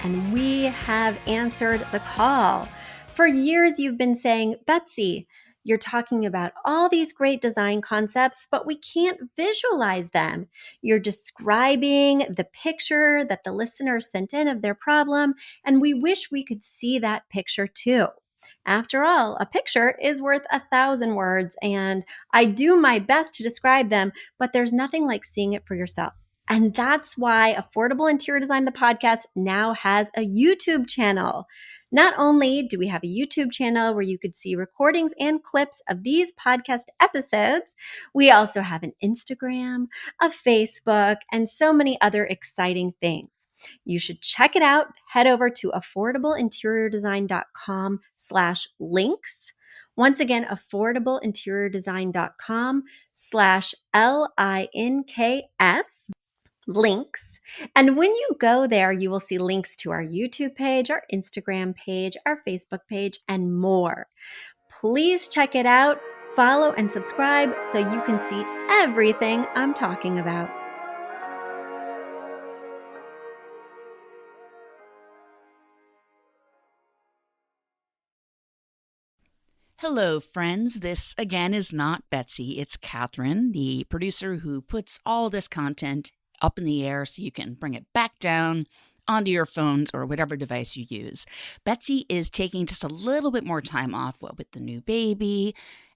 and we have answered the call. For years, you've been saying, Betsy, you're talking about all these great design concepts, but we can't visualize them. You're describing the picture that the listener sent in of their problem, and we wish we could see that picture too. After all, a picture is worth 1,000 words, and I do my best to describe them, but there's nothing like seeing it for yourself. And that's why Affordable Interior Design, the podcast, now has a YouTube channel. Not only do we have a YouTube channel where you could see recordings and clips of these podcast episodes, we also have an Instagram, a Facebook, and so many other exciting things. You should check it out. Head over to affordableinteriordesign.com/links. Once again, affordableinteriordesign.com/LINKS. links. And when you go there, you will see links to our YouTube page, our Instagram page, our Facebook page, and more. Please check it out, follow and subscribe so you can see everything I'm talking about. Hello, friends. This, again, is not Betsy. It's Catherine, the producer who puts all this content up in the air so you can bring it back down onto your phones or whatever device you use. Betsy is taking just a little bit more time off with the new baby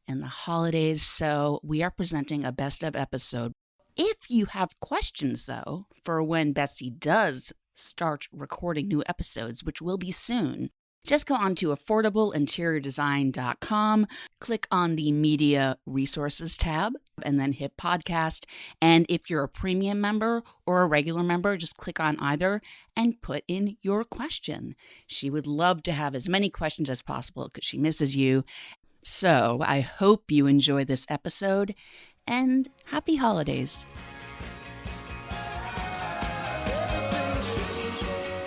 and the holidays, so we are presenting a best of episode. If you have questions, though, for when Betsy does start recording new episodes, which will be soon, just go on to affordableinteriordesign.com, click on the Media Resources tab, and then hit Podcast. And if you're a premium member or a regular member, just click on either and put in your question. She would love to have as many questions as possible because she misses you. So I hope you enjoy this episode, and happy holidays.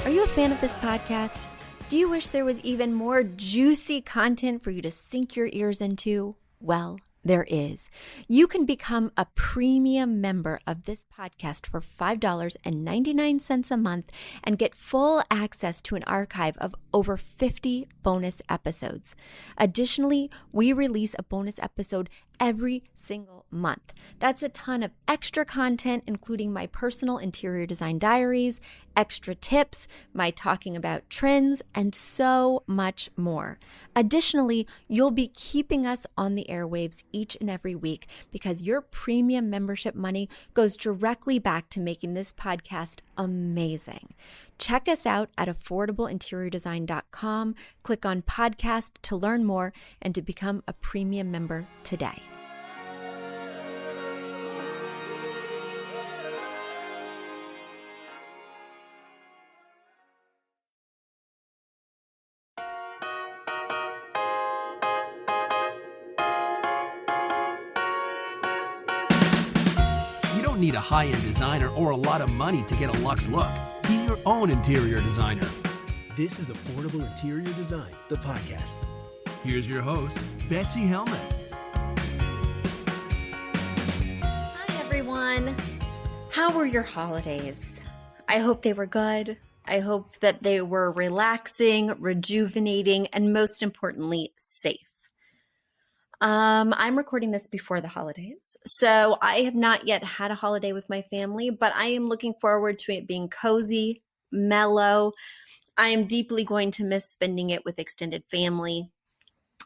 Are you a fan of this podcast? Do you wish there was even more juicy content for you to sink your ears into? Well, there is. You can become a premium member of this podcast for $5.99 a month and get full access to an archive of over 50 bonus episodes. Additionally, we release a bonus episode every single month. That's a ton of extra content, including my personal interior design diaries, extra tips, my talking about trends, and so much more. Additionally, you'll be keeping us on the airwaves each and every week because your premium membership money goes directly back to making this podcast amazing. Check us out at affordableinteriordesign.com. Click on podcast to learn more and to become a premium member today. Need a high-end designer or a lot of money to get a luxe look. Be your own interior designer. This is Affordable Interior Design, the podcast. Here's your host, Betsy Helmuth. Hi, everyone. How were your holidays? I hope they were good. I hope that they were relaxing, rejuvenating, and most importantly, safe. I'm recording this before the holidays, so I have not yet had a holiday with my family, but I am looking forward to it being cozy, mellow. I am deeply going to miss spending it with extended family.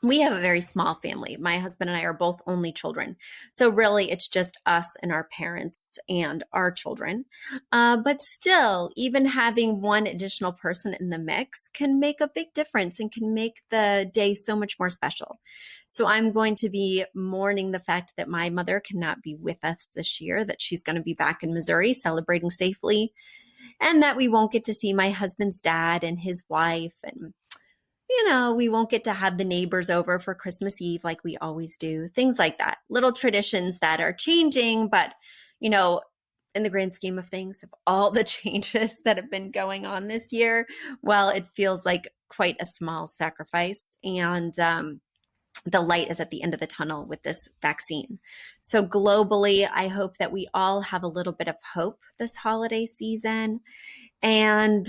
We have a very small family. My husband and I are both only children. So really, it's just us and our parents and our children. But still, even having one additional person in the mix can make a big difference and can make the day so much more special. So I'm going to be mourning the fact that my mother cannot be with us this year, that she's going to be back in Missouri celebrating safely, and that we won't get to see my husband's dad and his wife, and we won't get to have the neighbors over for Christmas Eve like we always do. Things like that. Little traditions that are changing, but, in the grand scheme of things, of all the changes that have been going on this year, well, it feels like quite a small sacrifice. And the light is at the end of the tunnel with this vaccine. So globally, I hope that we all have a little bit of hope this holiday season. And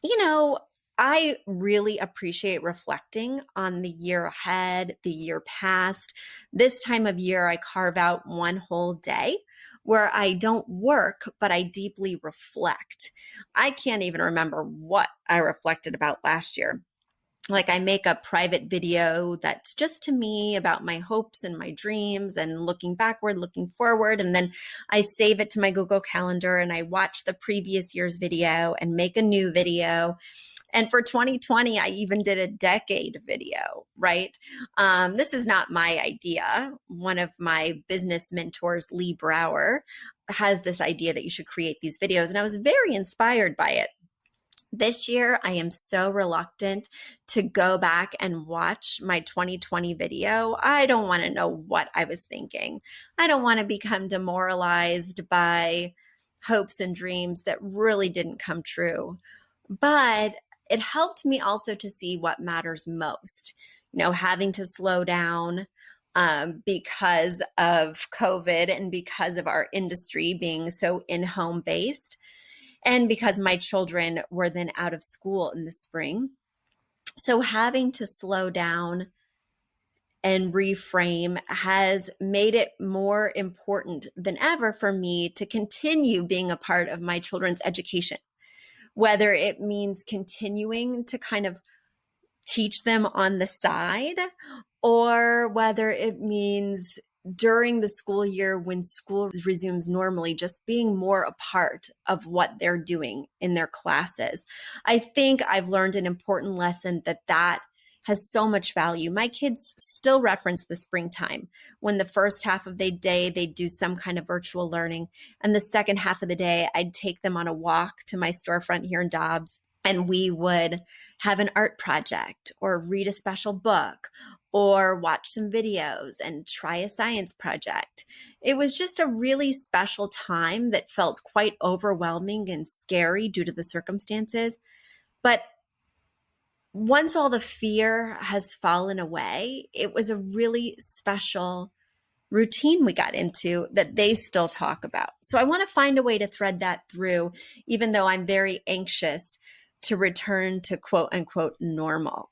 You know, I really appreciate reflecting on the year ahead, the year past. This time of year, I carve out one whole day where I don't work, but I deeply reflect. I can't even remember what I reflected about last year. Like, I make a private video that's just to me about my hopes and my dreams and looking backward, looking forward. And then I save it to my Google Calendar and I watch the previous year's video and make a new video. And for 2020, I even did a decade video, right? This is not my idea. One of my business mentors, Lee Brower, has this idea that you should create these videos. And I was very inspired by it. This year, I am so reluctant to go back and watch my 2020 video. I don't want to know what I was thinking. I don't want to become demoralized by hopes and dreams that really didn't come true. But it helped me also to see what matters most. Having to slow down because of COVID and because of our industry being so in-home based, and because my children were then out of school in the spring. So having to slow down and reframe has made it more important than ever for me to continue being a part of my children's education, whether it means continuing to kind of teach them on the side, or whether it means during the school year when school resumes normally, just being more a part of what they're doing in their classes. I think I've learned an important lesson that has so much value. My kids still reference the springtime when the first half of the day they do some kind of virtual learning, and the second half of the day I'd take them on a walk to my storefront here in Dobbs, and we would have an art project or read a special book or watch some videos and try a science project. It was just a really special time that felt quite overwhelming and scary due to the circumstances. But once all the fear has fallen away, it was a really special routine we got into that they still talk about. So I want to find a way to thread that through, even though I'm very anxious to return to quote unquote normal.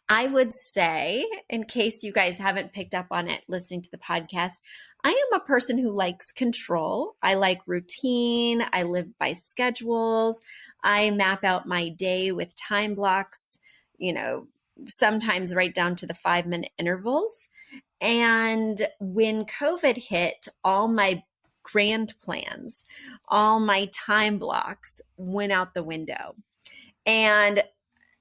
I would say, in case you guys haven't picked up on it listening to the podcast, I am a person who likes control. I like routine. I live by schedules. I map out my day with time blocks, sometimes right down to the 5-minute intervals. And when COVID hit, all my grand plans, all my time blocks went out the window. And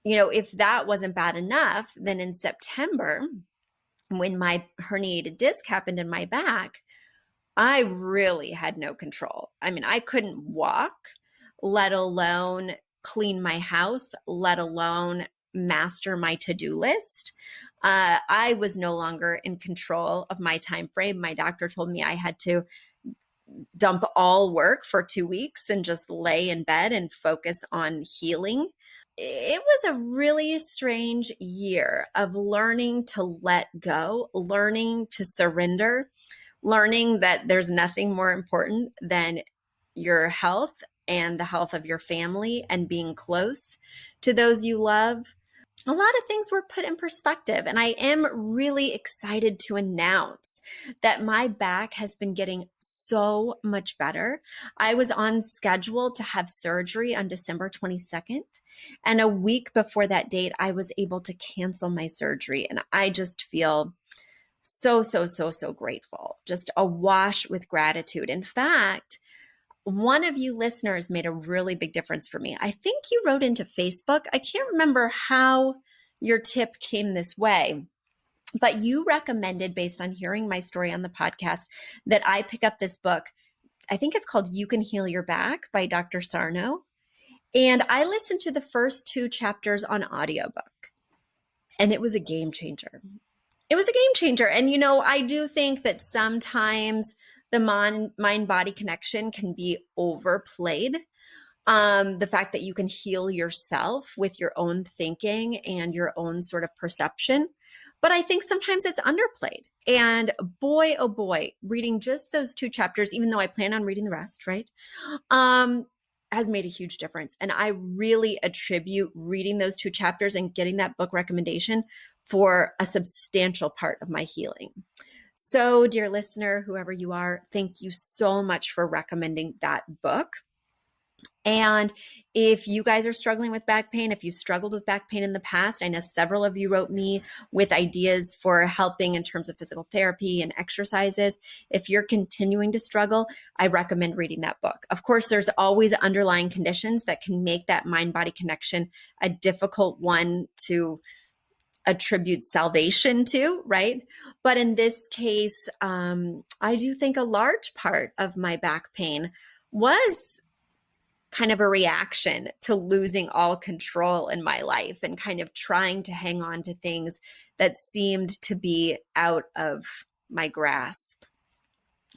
if that wasn't bad enough, then in September, when my herniated disc happened in my back, I really had no control. I mean, I couldn't walk, let alone clean my house, let alone master my to-do list. I was no longer in control of my time frame. My doctor told me I had to dump all work for 2 weeks and just lay in bed and focus on healing. It was a really strange year of learning to let go, learning to surrender, learning that there's nothing more important than your health and the health of your family and being close to those you love. A lot of things were put in perspective, and I am really excited to announce that my back has been getting so much better. I was on schedule to have surgery on December 22nd, and a week before that date, I was able to cancel my surgery, and I just feel so grateful, just awash with gratitude. In fact, one of you listeners made a really big difference for me. I think you wrote into Facebook. I can't remember how your tip came this way, but you recommended, based on hearing my story on the podcast, that I pick up this book. I think it's called You Can Heal Your Back by Dr. Sarno. And I listened to the first 2 chapters on audiobook, and it was a game changer. It was a game changer. And, I do think that sometimes the mind-body connection can be overplayed. The fact that you can heal yourself with your own thinking and your own sort of perception. But I think sometimes it's underplayed. And boy, oh boy, reading just those 2 chapters, even though I plan on reading the rest, right? has made a huge difference. And I really attribute reading those 2 chapters and getting that book recommendation for a substantial part of my healing. So, dear listener, whoever you are, thank you so much for recommending that book. And if you guys are struggling with back pain, if you struggled with back pain in the past, I know several of you wrote me with ideas for helping in terms of physical therapy and exercises. If you're continuing to struggle, I recommend reading that book. Of course, there's always underlying conditions that can make that mind-body connection a difficult one to attribute salvation to, right? But in this case, I do think a large part of my back pain was kind of a reaction to losing all control in my life and kind of trying to hang on to things that seemed to be out of my grasp.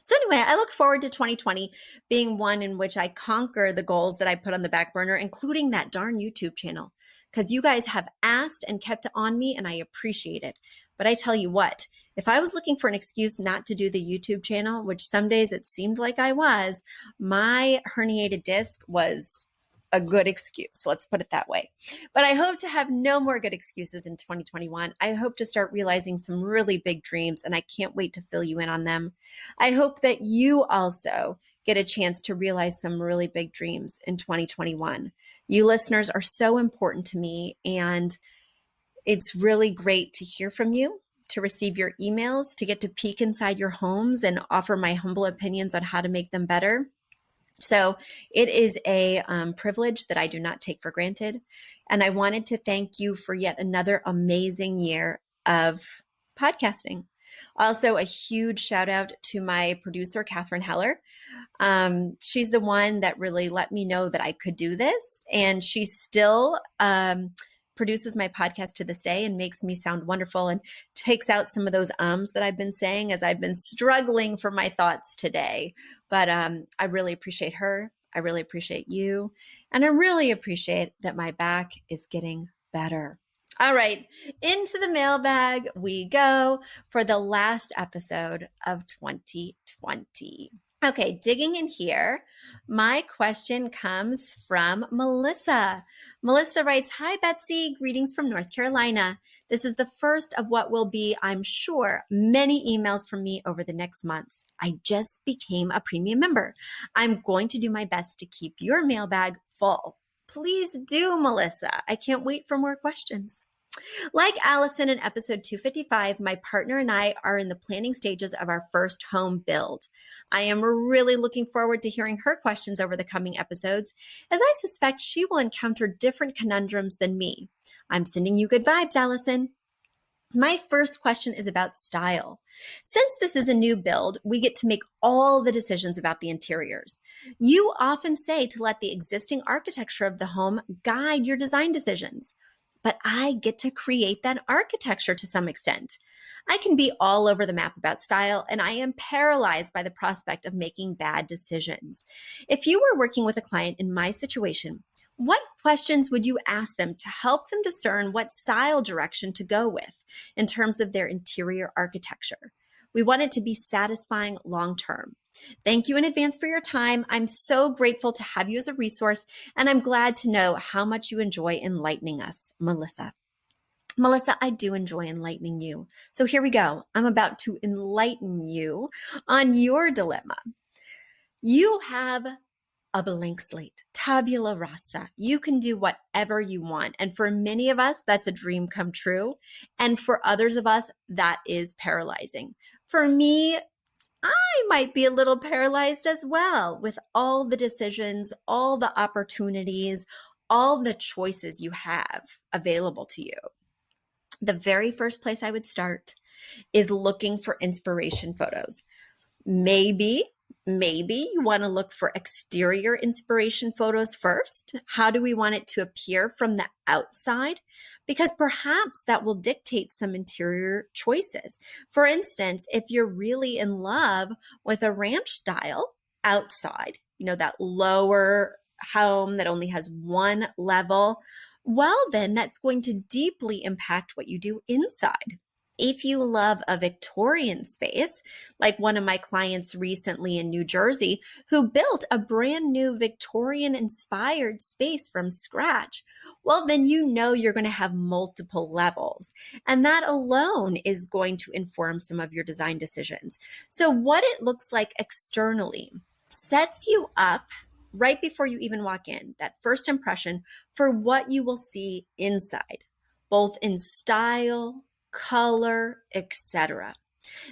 So anyway, I look forward to 2020 being one in which I conquer the goals that I put on the back burner, including that darn YouTube channel, because you guys have asked and kept it on me, and I appreciate it. But I tell you what, if I was looking for an excuse not to do the YouTube channel, which some days it seemed like I was, my herniated disc was a good excuse. Let's put it that way. But I hope to have no more good excuses in 2021. I hope to start realizing some really big dreams, and I can't wait to fill you in on them. I hope that you also get a chance to realize some really big dreams in 2021. You listeners are so important to me, and it's really great to hear from you, to receive your emails, to get to peek inside your homes and offer my humble opinions on how to make them better. So it is a privilege that I do not take for granted. And I wanted to thank you for yet another amazing year of podcasting. Also, a huge shout out to my producer, Catherine Heller. She's the one that really let me know that I could do this. And she still produces my podcast to this day and makes me sound wonderful and takes out some of those ums that I've been saying as I've been struggling for my thoughts today. But I really appreciate her. I really appreciate you. And I really appreciate that my back is getting better. All right, into the mailbag we go for the last episode of 2020. Okay, digging in here, my question comes from Melissa. Melissa writes, "Hi, Betsy. Greetings from North Carolina. This is the first of what will be, I'm sure, many emails from me over the next months. I just became a premium member. I'm going to do my best to keep your mailbag full. Please do, Melissa. I can't wait for more questions." Like Allison in episode 255, my partner and I are in the planning stages of our first home build. I am really looking forward to hearing her questions over the coming episodes, as I suspect she will encounter different conundrums than me. I'm sending you good vibes, Allison. My first question is about style. Since this is a new build, we get to make all the decisions about the interiors. You often say to let the existing architecture of the home guide your design decisions. But I get to create that architecture to some extent. I can be all over the map about style, and I am paralyzed by the prospect of making bad decisions. If you were working with a client in my situation, what questions would you ask them to help them discern what style direction to go with in terms of their interior architecture? We want it to be satisfying long term. Thank you in advance for your time. I'm so grateful to have you as a resource, and I'm glad to know how much you enjoy enlightening us, Melissa. Melissa, I do enjoy enlightening you. So here we go. I'm about to enlighten you on your dilemma. You have a blank slate, tabula rasa. You can do whatever you want. And for many of us, that's a dream come true. And for others of us, that is paralyzing. For me, I might be a little paralyzed as well with all the decisions, all the opportunities, all the choices you have available to you. The very first place I would start is looking for inspiration photos. Maybe you want to look for exterior inspiration photos first. How do we want it to appear from the outside? Because perhaps that will dictate some interior choices. For instance, if you're really in love with a ranch style outside, that lower home that only has one level, well, then that's going to deeply impact what you do inside. If you love a Victorian space, like one of my clients recently in New Jersey, who built a brand new Victorian inspired space from scratch, well, then you know you're going to have multiple levels. And that alone is going to inform some of your design decisions. So, what it looks like externally sets you up right before you even walk in, that first impression for what you will see inside, both in style, color, etc.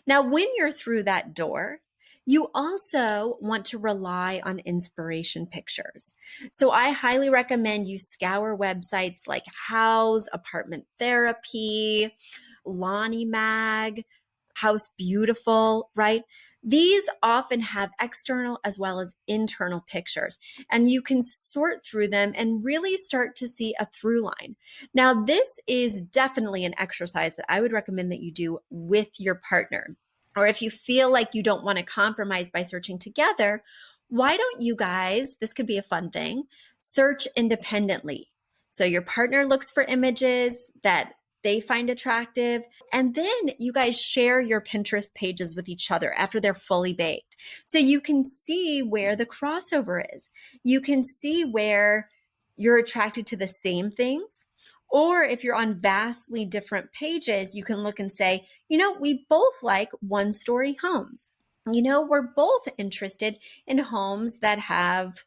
Now, when you're through that door, you also want to rely on inspiration pictures. So I highly recommend you scour websites like House, Apartment Therapy, Lonnie Mag, House Beautiful, right? These often have external as well as internal pictures, and you can sort through them and really start to see a through line. Now, this is definitely an exercise that I would recommend that you do with your partner. Or if you feel like you don't want to compromise by searching together, why don't you guys, this could be a fun thing, search independently. So your partner looks for images that they find attractive, and then you guys share your Pinterest pages with each other after they're fully baked. So you can see where the crossover is. You can see where you're attracted to the same things. Or if you're on vastly different pages, you can look and say, we both like one-story homes. We're both interested in homes that have,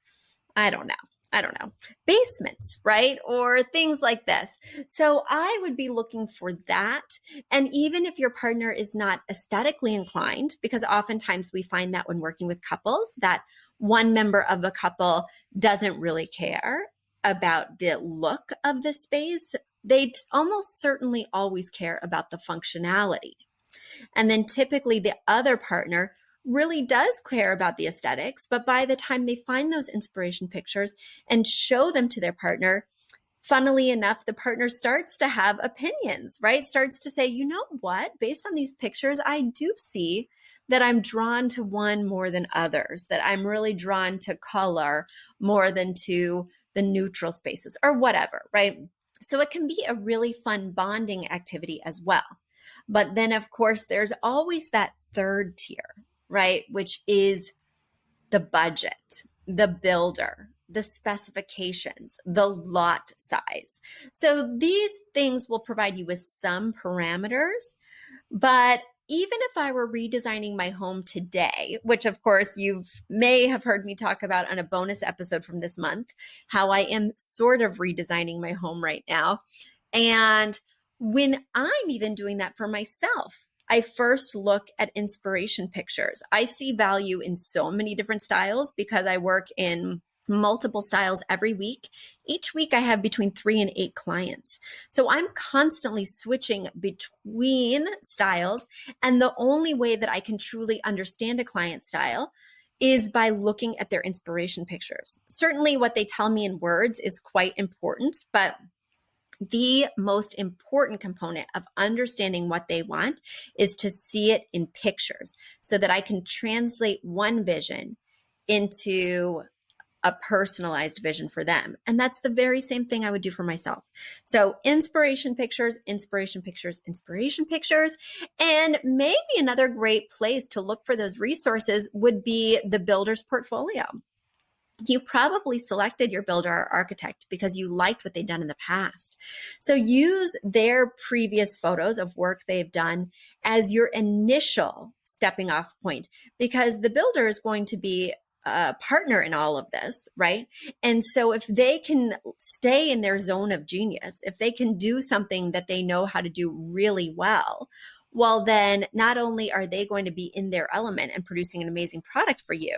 I don't know, basements, right? Or things like this. So I would be looking for that. And even if your partner is not aesthetically inclined, because oftentimes we find that when working with couples, that one member of the couple doesn't really care about the look of the space, they almost certainly always care about the functionality. And then typically the other partner really does care about the aesthetics, but by the time they find those inspiration pictures and show them to their partner, funnily enough, the partner starts to have opinions, right? Starts to say, you know what, based on these pictures, I do see that I'm drawn to one more than others, that I'm really drawn to color more than to the neutral spaces or whatever, right? So it can be a really fun bonding activity as well. But then, of course, there's always that third tier, right? Which is the budget, the builder, the specifications, the lot size. So these things will provide you with some parameters, but even if I were redesigning my home today, which of course you may have heard me talk about on a bonus episode from this month, how I am sort of redesigning my home right now. And when I'm even doing that for myself, I first look at inspiration pictures. I see value in so many different styles because I work in multiple styles every week. Each week I have between 3 and 8 clients. So I'm constantly switching between styles. And the only way that I can truly understand a client style is by looking at their inspiration pictures. Certainly what they tell me in words is quite important, but the most important component of understanding what they want is to see it in pictures so that I can translate one vision into a personalized vision for them. And that's the very same thing I would do for myself. So inspiration pictures, inspiration pictures, inspiration pictures. And maybe another great place to look for those resources would be the builder's portfolio. You probably selected your builder or architect because you liked what they've done in the past. So use their previous photos of work they've done as your initial stepping off point, because the builder is going to be a partner in all of this, right? And so if they can stay in their zone of genius, if they can do something that they know how to do really well, well, then not only are they going to be in their element and producing an amazing product for you,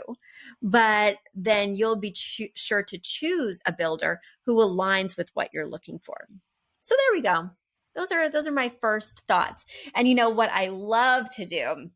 but then you'll be sure to choose a builder who aligns with what you're looking for. So there we go. Those are my first thoughts. And you know what I love to do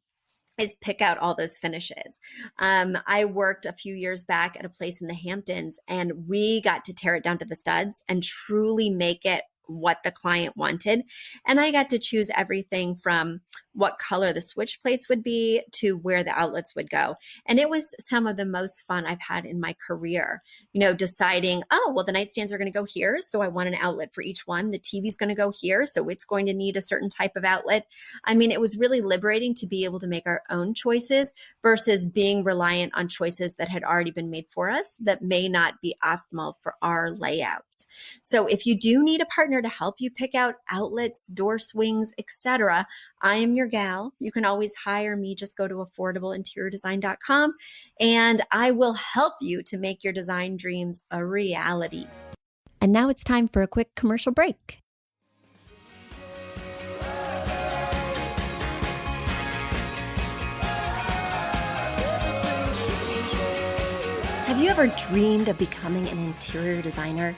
is pick out all those finishes. I worked a few years back at a place in the Hamptons, and we got to tear it down to the studs and truly make it what the client wanted. And I got to choose everything from what color the switch plates would be to where the outlets would go. And it was some of the most fun I've had in my career, deciding, oh, well, the nightstands are going to go here, so I want an outlet for each one. The TV's going to go here, so it's going to need a certain type of outlet. I mean, it was really liberating to be able to make our own choices versus being reliant on choices that had already been made for us that may not be optimal for our layouts. So if you do need a partner to help you pick out outlets, door swings, etc., I am your gal. You can always hire me. Just go to affordableinteriordesign.com and I will help you to make your design dreams a reality. And now it's time for a quick commercial break. Have you ever dreamed of becoming an interior designer?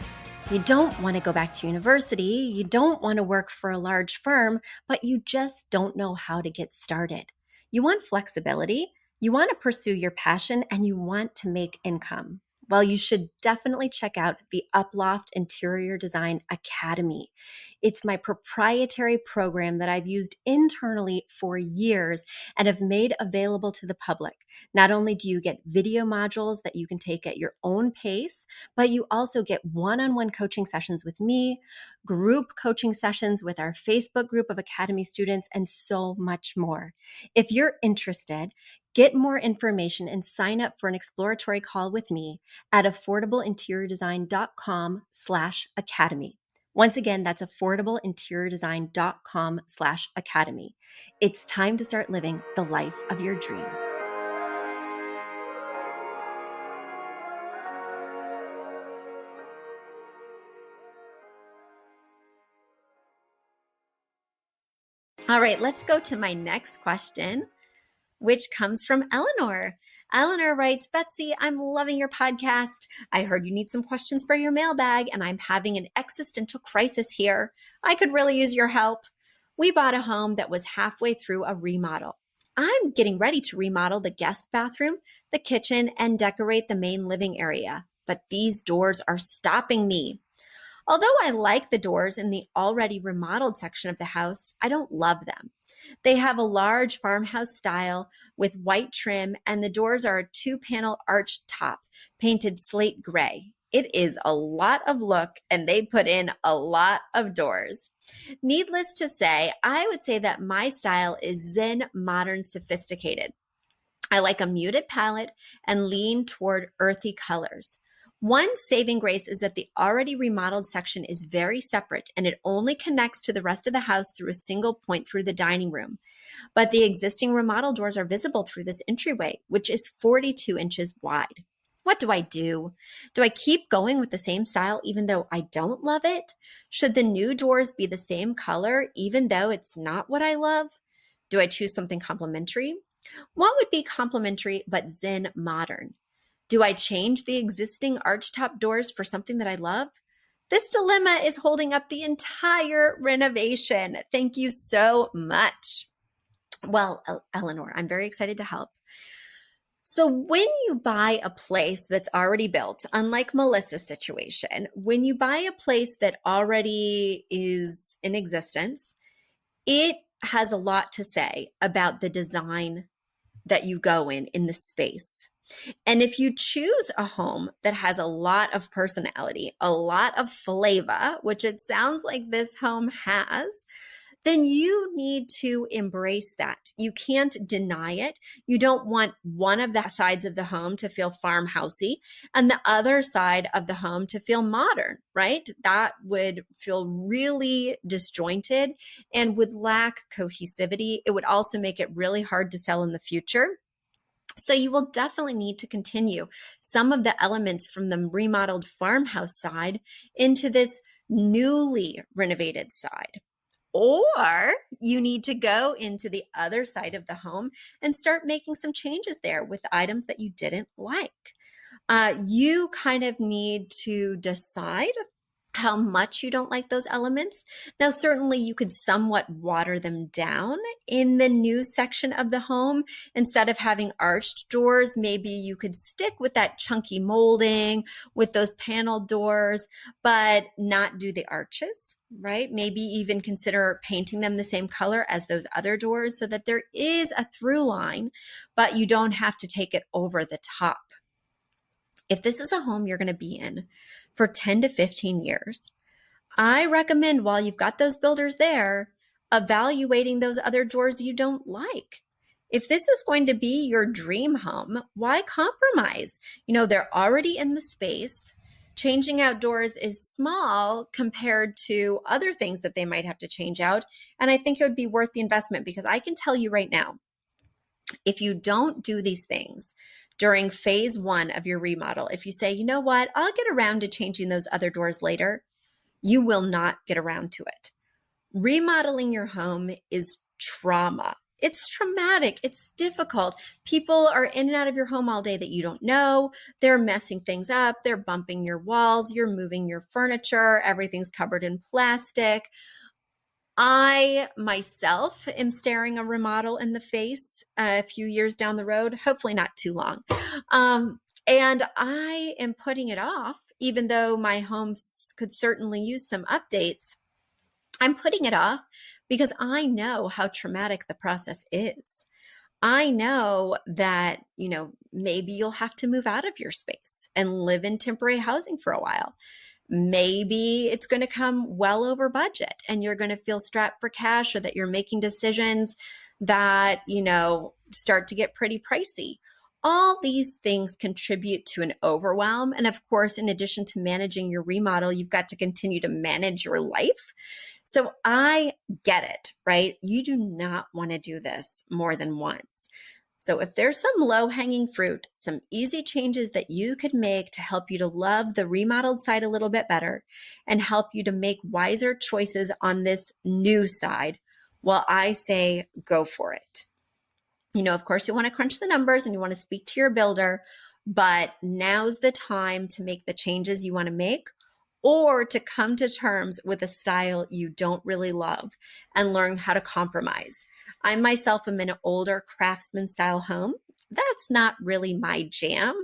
You don't want to go back to university, you don't want to work for a large firm, but you just don't know how to get started. You want flexibility, you want to pursue your passion, and you want to make income. Well, you should definitely check out the Uploft Interior Design Academy. It's my proprietary program that I've used internally for years and have made available to the public. Not only do you get video modules that you can take at your own pace, but you also get one-on-one coaching sessions with me, group coaching sessions with our Facebook group of Academy students, and so much more. If you're interested, get more information and sign up for an exploratory call with me at affordableinteriordesign.com/academy. Once again, that's affordableinteriordesign.com/academy. It's time to start living the life of your dreams. All right, let's go to my next question, which comes from Eleanor. Eleanor writes, Betsy, I'm loving your podcast. I heard you need some questions for your mailbag, and I'm having an existential crisis here. I could really use your help. We bought a home that was halfway through a remodel. I'm getting ready to remodel the guest bathroom, the kitchen, and decorate the main living area, but these doors are stopping me. Although I like the doors in the already remodeled section of the house, I don't love them. They have a large farmhouse style with white trim, and the doors are a 2-panel arched top, painted slate gray. It is a lot of look, and they put in a lot of doors. Needless to say, I would say that my style is Zen, modern, sophisticated. I like a muted palette and lean toward earthy colors. One saving grace is that the already remodeled section is very separate and it only connects to the rest of the house through a single point through the dining room. But the existing remodel doors are visible through this entryway, which is 42 inches wide. What do I do? Do I keep going with the same style even though I don't love it? Should the new doors be the same color even though it's not what I love? Do I choose something complementary? What would be complementary but Zen modern? Do I change the existing archtop doors for something that I love? This dilemma is holding up the entire renovation. Thank you so much. Well, Eleanor, I'm very excited to help. So when you buy a place that's already built, unlike Melissa's situation, when you buy a place that already is in existence, it has a lot to say about the design that you go in the space. And if you choose a home that has a lot of personality, a lot of flavor, which it sounds like this home has, then you need to embrace that. You can't deny it. You don't want one of the sides of the home to feel farmhousey and the other side of the home to feel modern, right? That would feel really disjointed and would lack cohesivity. It would also make it really hard to sell in the future. So you will definitely need to continue some of the elements from the remodeled farmhouse side into this newly renovated side. Or you need to go into the other side of the home and start making some changes there with items that you didn't like. You kind of need to decide how much you don't like those elements. Now, certainly you could somewhat water them down in the new section of the home. Instead of having arched doors, maybe you could stick with that chunky molding with those panel doors, but not do the arches, right? Maybe even consider painting them the same color as those other doors so that there is a through line, but you don't have to take it over the top. If this is a home you're going to be in for 10 to 15 years, I recommend, while you've got those builders there, evaluating those other doors you don't like. If this is going to be your dream home, why compromise? They're already in the space. Changing out doors is small compared to other things that they might have to change out. And I think it would be worth the investment, because I can tell you right now, if you don't do these things during phase 1 of your remodel, if you say, you know what, I'll get around to changing those other doors later, you will not get around to it. Remodeling your home is trauma. It's traumatic. It's difficult. People are in and out of your home all day that you don't know. They're messing things up. They're bumping your walls. You're moving your furniture. Everything's covered in plastic. I myself am staring a remodel in the face a few years down the road, hopefully not too long. And I am putting it off, even though my home could certainly use some updates. I'm putting it off because I know how traumatic the process is. I know that, maybe you'll have to move out of your space and live in temporary housing for a while. Maybe it's going to come well over budget and you're going to feel strapped for cash, or that you're making decisions that, start to get pretty pricey. All these things contribute to an overwhelm. And of course, in addition to managing your remodel, you've got to continue to manage your life. So I get it, right? You do not want to do this more than once. So if there's some low-hanging fruit, some easy changes that you could make to help you to love the remodeled side a little bit better and help you to make wiser choices on this new side, well, I say go for it. Of course, you want to crunch the numbers and you want to speak to your builder, but now's the time to make the changes you want to make, or to come to terms with a style you don't really love and learn how to compromise. I myself am in an older craftsman style home. That's not really my jam,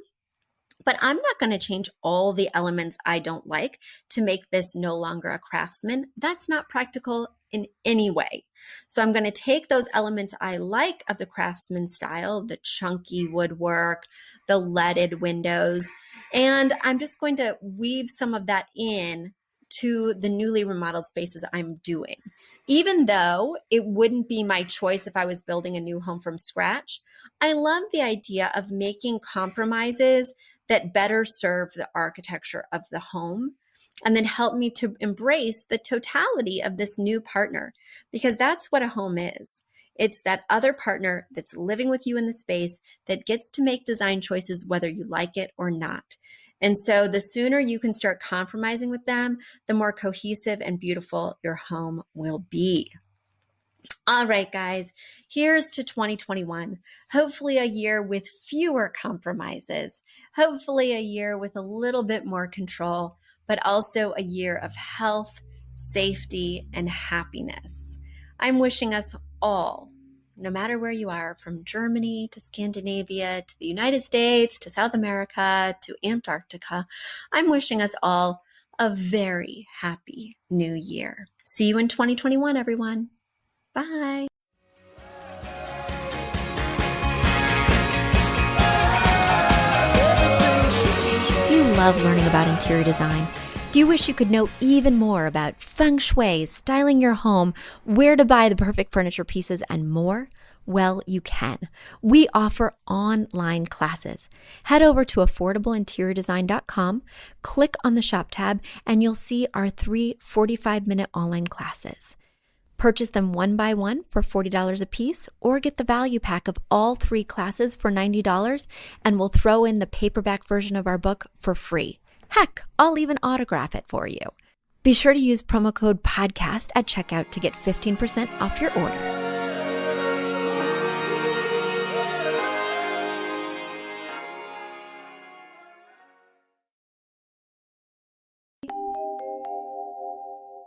but I'm not going to change all the elements I don't like to make this no longer a craftsman. That's not practical in any way. So I'm going to take those elements I like of the craftsman style, the chunky woodwork, the leaded windows, and I'm just going to weave some of that in to the newly remodeled spaces I'm doing. Even though it wouldn't be my choice if I was building a new home from scratch, I love the idea of making compromises that better serve the architecture of the home, and then help me to embrace the totality of this new partner, because that's what a home is. It's that other partner that's living with you in the space that gets to make design choices whether you like it or not. And so the sooner you can start compromising with them, the more cohesive and beautiful your home will be. All right, guys, here's to 2021. Hopefully a year with fewer compromises, hopefully a year with a little bit more control, but also a year of health, safety, and happiness. I'm wishing us all, no matter where you are, from Germany to Scandinavia to the United States to South America to Antarctica, I'm wishing us all a very happy new year. See you in 2021, everyone. Bye. Do you love learning about interior design? Do you wish you could know even more about feng shui, styling your home, where to buy the perfect furniture pieces, and more? Well, you can. We offer online classes. Head over to affordableinteriordesign.com, click on the shop tab, and you'll see our 3 45-minute online classes. Purchase them one by one for $40 a piece, or get the value pack of all 3 classes for $90, and we'll throw in the paperback version of our book for free. Heck, I'll even autograph it for you. Be sure to use promo code PODCAST at checkout to get 15% off your order.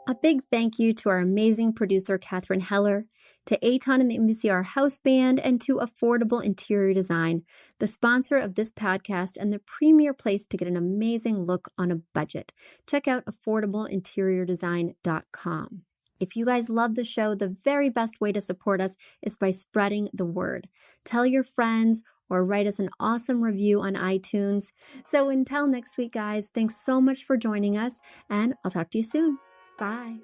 A big thank you to our amazing producer, Catherine Heller, to Aton and the MVCR House Band, and to Affordable Interior Design, the sponsor of this podcast and the premier place to get an amazing look on a budget. Check out affordableinteriordesign.com. If you guys love the show, the very best way to support us is by spreading the word. Tell your friends or write us an awesome review on iTunes. So until next week, guys, thanks so much for joining us, and I'll talk to you soon. Bye.